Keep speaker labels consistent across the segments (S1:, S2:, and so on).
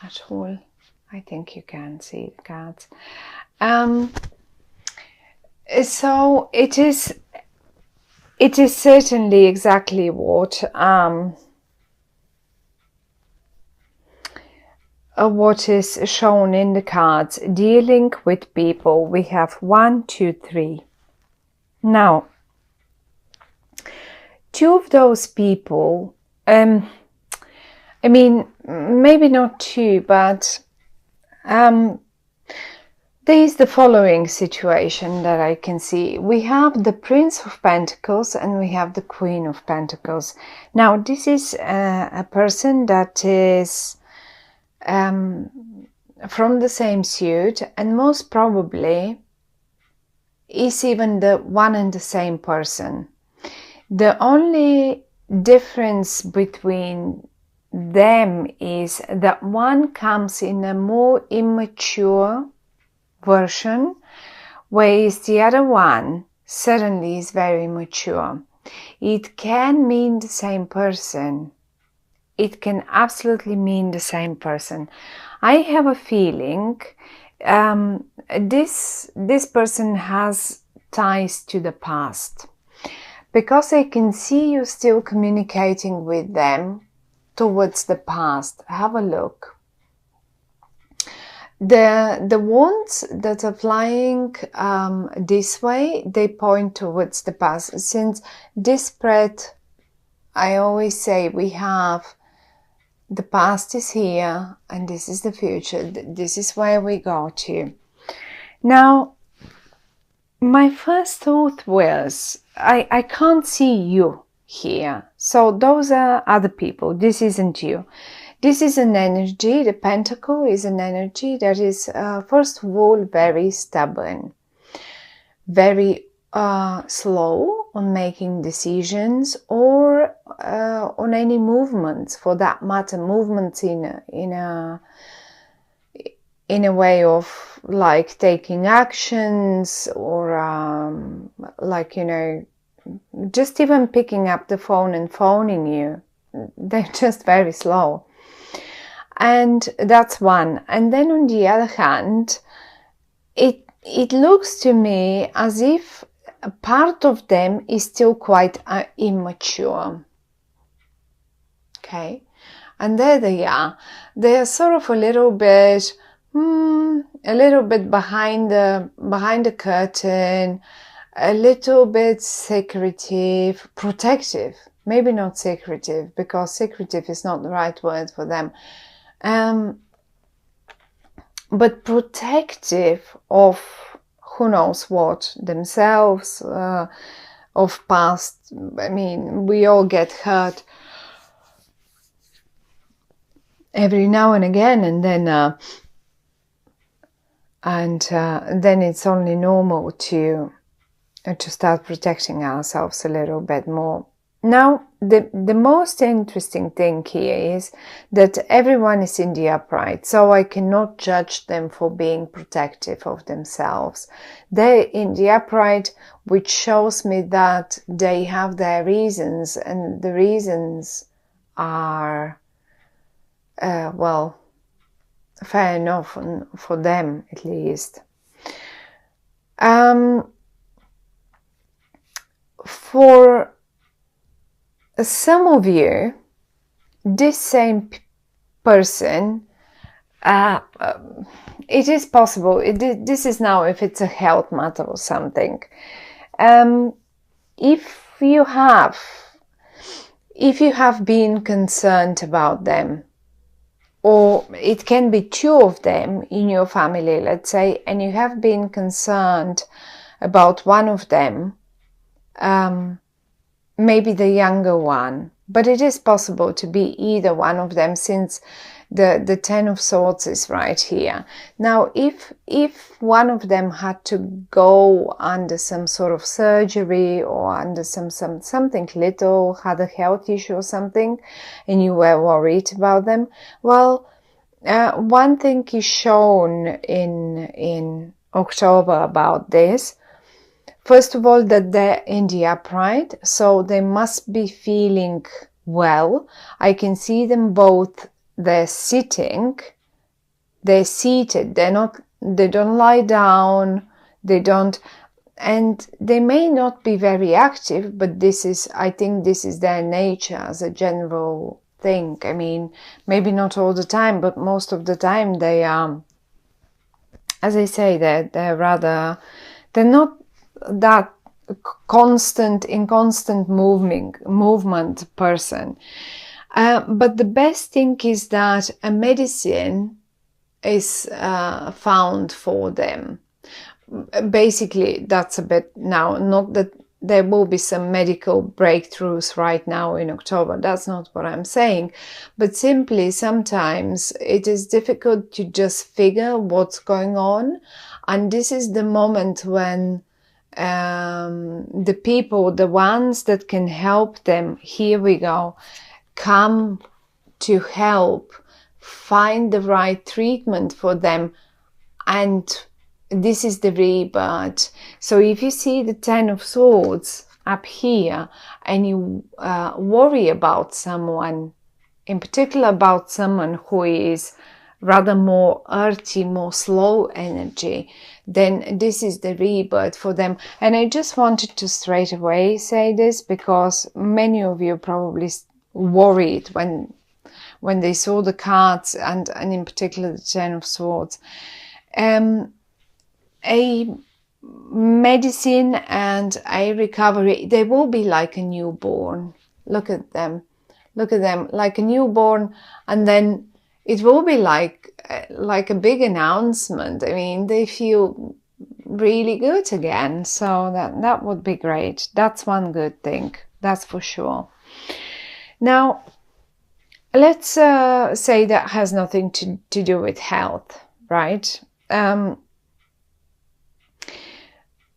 S1: at all. I think you can see the cards. So it is certainly exactly what is shown in the cards. Dealing with people. We have 1, 2, 3. Now, 2 of those people, I mean, maybe not 2, but there is the following situation that I can see. We have the Prince of Pentacles and we have the Queen of Pentacles. Now, this is a person that is from the same suit, and most probably is even the one and the same person. The only difference between them is that one comes in a more immature version, whereas the other one suddenly is very mature. It can mean the same person. It can absolutely mean the same person. I have a feeling this person has ties to the past, because I can see you still communicating with them towards the past. Have a look. The wands that are flying this way, they point towards the past. Since this spread, I always say we have the past is here and this is the future. This is where we go to. Now, my first thought was, I can't see you here. So those are other people. This isn't you. This is an energy. The pentacle is an energy that is, first of all, very stubborn, very slow on making decisions, or on any movements, for that matter, movements in a way of like taking actions, or like, you know, just even picking up the phone and phoning you. They're just very slow. And that's one. And then on the other hand, it looks to me as if a part of them is still quite immature. Okay, and there they are. They are sort of a little bit behind the curtain, a little bit secretive, protective. Maybe not secretive, because secretive is not the right word for them. But protective of who knows what, themselves, of past. I mean, we all get hurt every now and again, and then it's only normal to start protecting ourselves a little bit more. Now, the most interesting thing here is that everyone is in the upright, so I cannot judge them for being protective of themselves. They're in the upright, which shows me that they have their reasons, and the reasons are, well, fair enough for them, at least. For some of you, this same person, it is possible, this is now if it's a health matter or something. If you have been concerned about them, or it can be 2 of them in your family, let's say, and you have been concerned about one of them, maybe the younger one, but it is possible to be either one of them, since the 10 of Swords is right here. Now, if one of them had to go under some sort of surgery, or under something little, had a health issue or something, and you were worried about them, well, one thing is shown in October about this. First of all, that they're in the upright, so they must be feeling well. I can see them both, they're sitting, they're seated, they don't lie down, they don't, and they may not be very active, but I think this is their nature as a general thing. I mean, maybe not all the time, but most of the time they are, as I say, they're not that in constant movement person. But the best thing is that a medicine is found for them. Basically, that's a bit now, not that there will be some medical breakthroughs right now in October. That's not what I'm saying. But simply, sometimes it is difficult to just figure what's going on. And this is the moment when the people, the ones that can help them, here we go, come to help find the right treatment for them. And this is the rebirth. So if you see the 10 of Swords up here and you worry about someone, in particular about someone who is rather more earthy, more slow energy, then this is the rebirth for them. And I just wanted to straight away say this because many of you probably worried when they saw the cards and in particular the 10 of Swords. A medicine and a recovery, they will be like a newborn. Look at them like a newborn, and then it will be like a big announcement. I mean, they feel really good again, so that would be great. That's one good thing, that's for sure. Now, let's say that has nothing to do with health, right?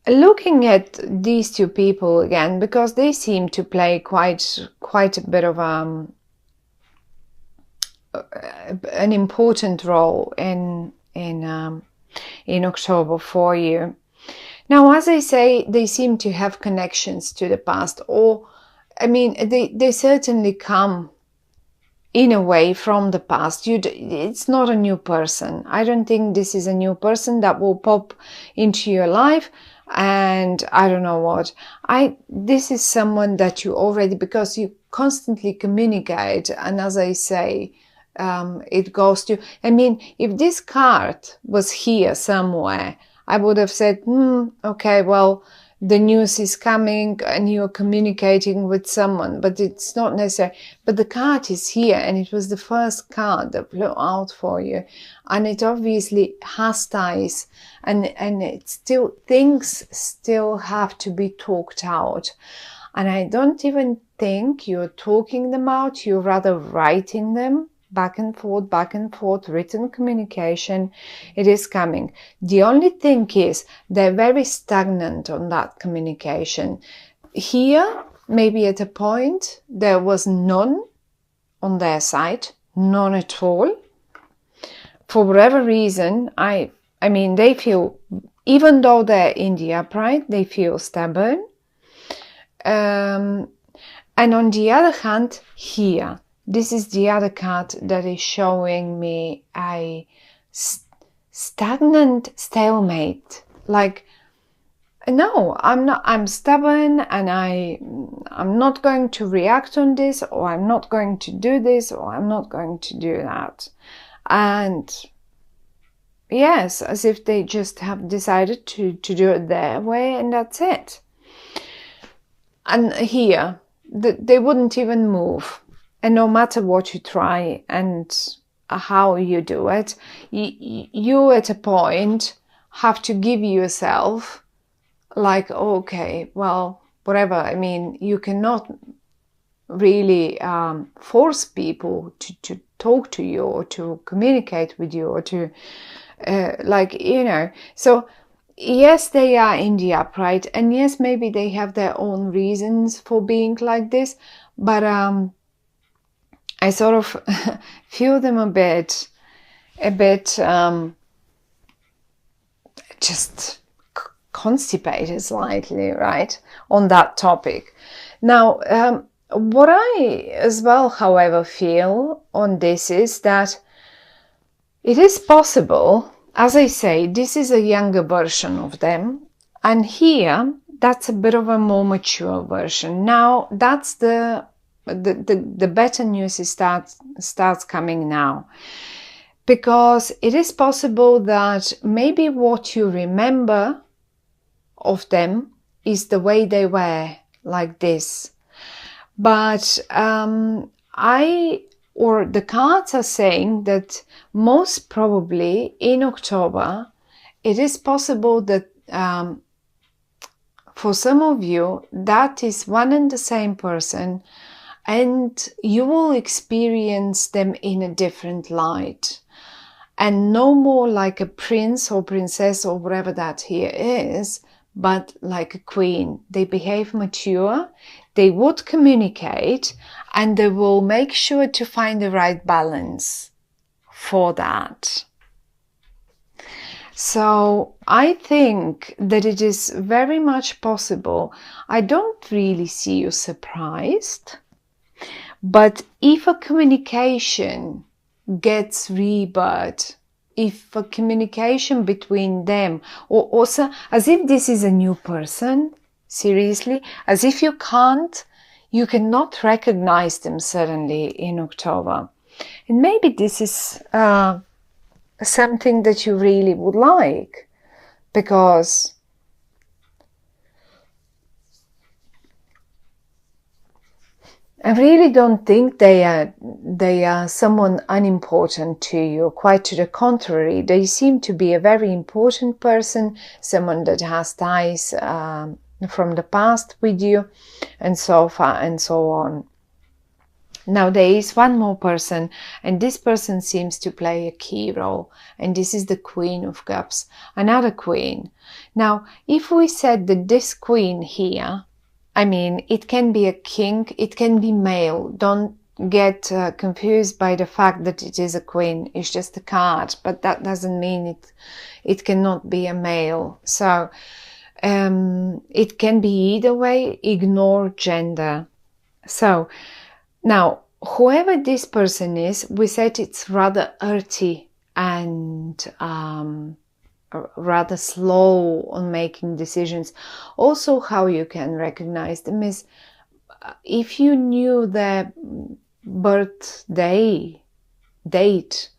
S1: Looking at these two people again, because they seem to play quite a bit of an important role in October for you. Now, as I say, they seem to have connections to the past, or I mean, they certainly come in a way from the past. It's not a new person. I don't think this is a new person that will pop into your life. And I don't know what. This is someone that you already, because you constantly communicate, and as I say, it goes to, I mean, if this card was here somewhere, I would have said, okay, well, the news is coming and you're communicating with someone, but it's not necessary. But the card is here, and it was the first card that blew out for you, and it obviously has ties, and it still, things still have to be talked out. And I don't even think you're talking them out, you're rather writing them back and forth, written communication. It is coming. The only thing is they're very stagnant on that communication. Here, maybe at a point, there was none on their side, none at all. For whatever reason, I mean, they feel, even though they're in the upright, they feel stubborn. And on the other hand, here, this is the other card that is showing me a stagnant stalemate. Like, no, I'm stubborn, and I'm not going to react on this, or I'm not going to do this, or I'm not going to do that. And yes, as if they just have decided to do it their way, and that's it. And here, they wouldn't even move. And no matter what you try and how you do it, you at a point have to give yourself like, okay, well, whatever. I mean, you cannot really force people to talk to you or to communicate with you or to, So, yes, they are in the upright, and yes, maybe they have their own reasons for being like this, but I sort of feel them a bit just constipated slightly, right, on that topic. Now, what I as well, however, feel on this is that It is possible, as I say, this is a younger version of them, and here that's a bit of a more mature version. Now that's the better news starts coming now, because it is possible that maybe what you remember of them is the way they were, like this, but the cards are saying that most probably in October, it is possible that for some of you, that is one and the same person, and you will experience them in a different light. And no more like a prince or princess or whatever that here is, but like a queen. They behave mature, they would communicate, and they will make sure to find the right balance for that. So I think that it is very much possible. I don't really see you surprised, but if a communication gets rebirth, if a communication between them, or also as if this is a new person, seriously, as if you cannot recognize them suddenly in October. And maybe this is something that you really would like, because I really don't think they are someone unimportant to you. Quite to the contrary, they seem to be a very important person, someone that has ties from the past with you, and so far and so on. Now there is one more person, and this person seems to play a key role, and this is the Queen of Cups, another queen. Now, if we said that this queen here, I mean, it can be a king, it can be male. Don't get confused by the fact that it is a queen. It's just a card, but that doesn't mean it cannot be a male. So it can be either way. Ignore gender. So now, whoever this person is, we said it's rather earthy and rather slow on making decisions. Also, how you can recognize them is if you knew their birthday date.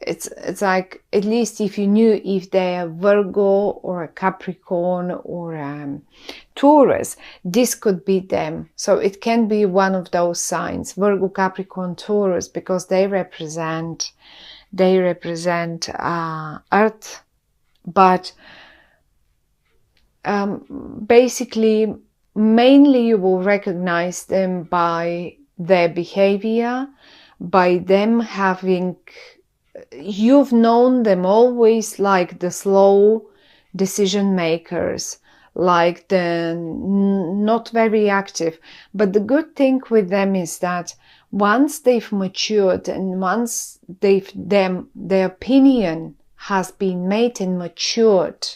S1: It's like, at least if you knew if they're a Virgo or a Capricorn or a Taurus, this could be them. So it can be one of those signs, Virgo, Capricorn, Taurus, because they represent Earth. But basically, mainly you will recognize them by their behavior, by them having, you've known them always like the slow decision makers, like the not very active. But the good thing with them is that once they've matured and once their opinion has been made and matured,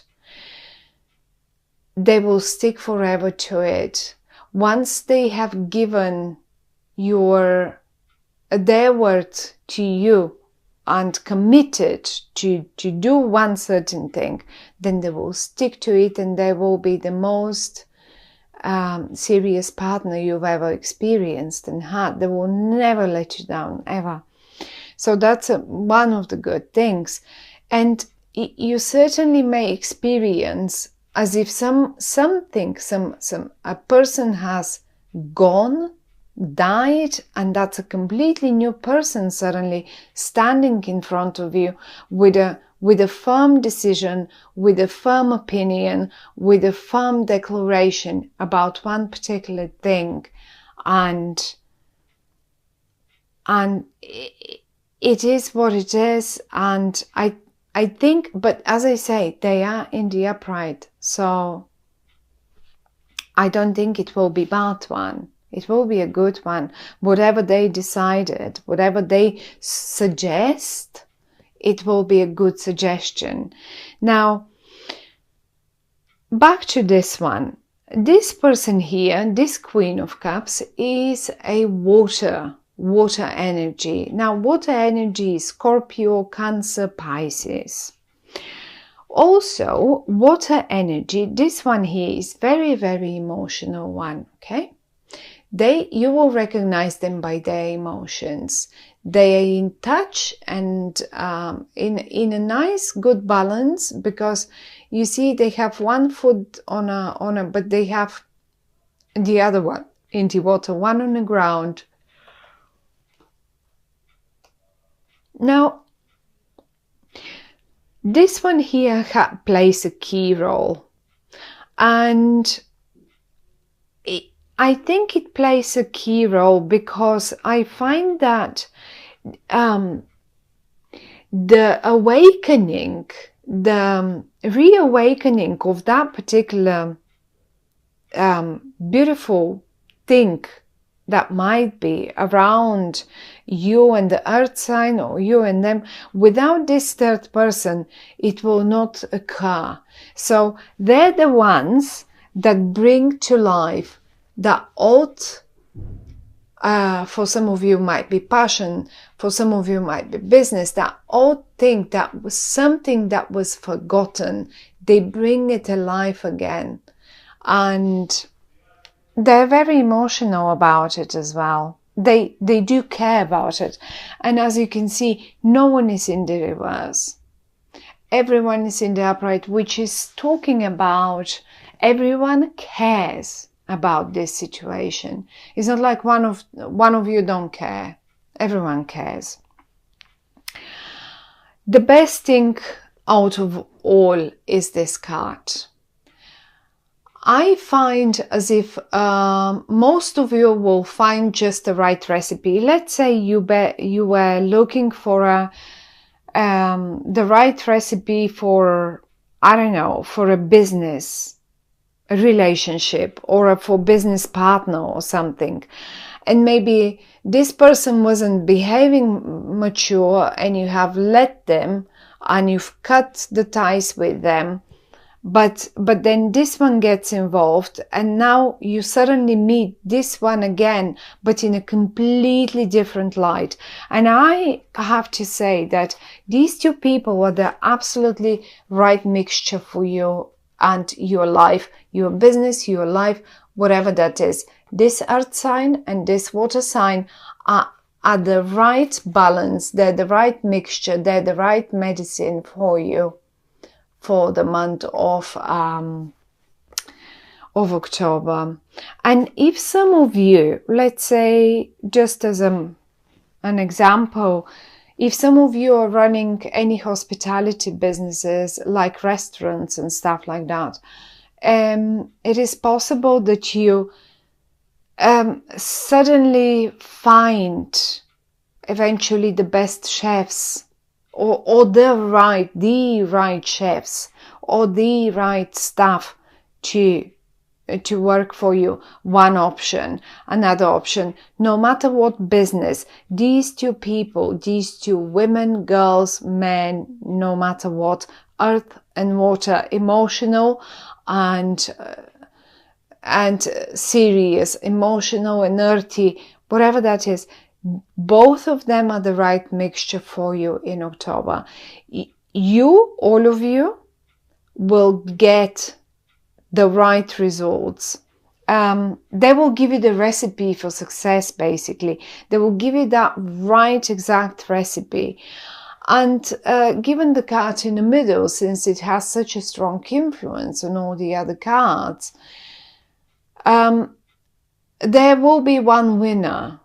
S1: they will stick forever to it. Once they have given their word to you and committed to do one certain thing, then they will stick to it, and they will be the most serious partner you've ever experienced and had. They will never let you down, ever. So that's one of the good things. And you certainly may experience as if a person has gone, died, and that's a completely new person suddenly standing in front of you with a firm decision, with a firm opinion, with a firm declaration about one particular thing, and it is what it is. And I think, but as I say, they are in the upright, so I don't think it will be a bad one. It will be a good one. Whatever they decided, whatever they suggest, it will be a good suggestion. Now, back to this one. This person here, this Queen of Cups, is a water water energy. Now, water energy is Scorpio, Cancer, Pisces. Also, water energy, this one here is very, very emotional one, okay? You will recognize them by their emotions. They are in touch and in a nice, good balance, because you see they have one foot but they have the other one in the water, one on the ground. Now, this one here plays a key role, and I think it plays a key role because I find that the awakening, the reawakening of that particular beautiful thing that might be around you and the earth sign, or you and them, without this third person, it will not occur. So they're the ones that bring to life that old, for some of you might be passion, for some of you might be business, that old thing that was something that was forgotten. They bring it alive again. And they're very emotional about it as well. They do care about it. And as you can see, no one is in the reverse. Everyone is in the upright, which is talking about everyone cares about this situation. It's not like one of you don't care. Everyone cares. The best thing out of all is this card. I find as if most of you will find just the right recipe. Let's say you were looking for the right recipe for, I don't know, for a business, a relationship, or for business partner or something. And maybe this person wasn't behaving mature and you have let them and you've cut the ties with them. But then this one gets involved and now you suddenly meet this one again, but in a completely different light. And I have to say that these two people are the absolutely right mixture for you and your life, your business, your life, whatever that is. This earth sign and this water sign are the right balance. They're the right mixture. They're the right medicine for you for the month of October. And if some of you, let's say, just as an example, if some of you are running any hospitality businesses like restaurants and stuff like that, it is possible that you suddenly find eventually the best chefs, or the right chefs, or the right staff to work for you. One option. Another option, no matter what business, these two people, these two women, girls, men, no matter what, earth and water, emotional and serious, emotional and earthy, whatever that is, both of them are the right mixture for you in October. You, all of you, will get the right results. They will give you the recipe for success, basically. They will give you that right exact recipe. And given the card in the middle, since it has such a strong influence on all the other cards, there will be one winner.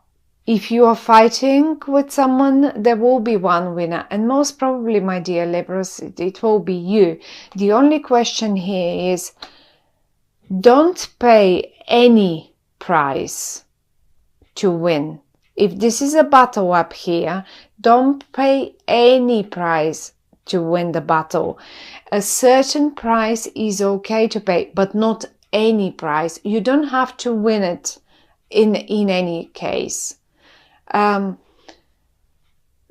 S1: If you are fighting with someone, there will be one winner. And most probably, my dear Libras, it will be you. The only question here is, don't pay any price to win. If this is a battle up here, don't pay any price to win the battle. A certain price is okay to pay, but not any price. You don't have to win it in any case.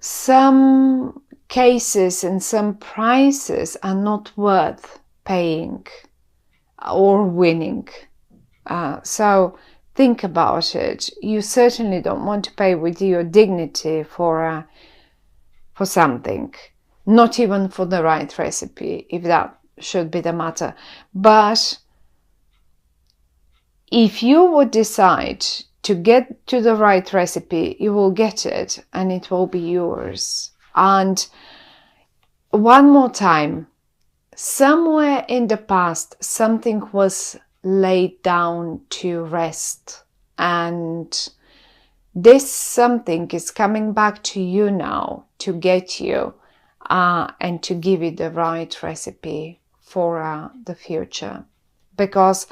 S1: Some cases and some prices are not worth paying or winning. So think about it. You certainly don't want to pay with your dignity for something, not even for the right recipe, if that should be the matter. But if you would decide to get to the right recipe, you will get it and it will be yours. And one more time, somewhere in the past, something was laid down to rest, and this something is coming back to you now to get you and to give you the right recipe for the future. Because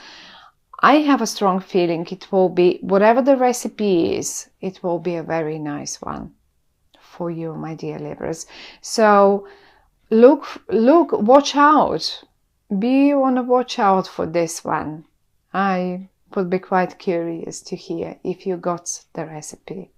S1: I have a strong feeling it will be, whatever the recipe is, it will be a very nice one for you, my dear Libras. So look, watch out. Be on a watch out for this one. I would be quite curious to hear if you got the recipe.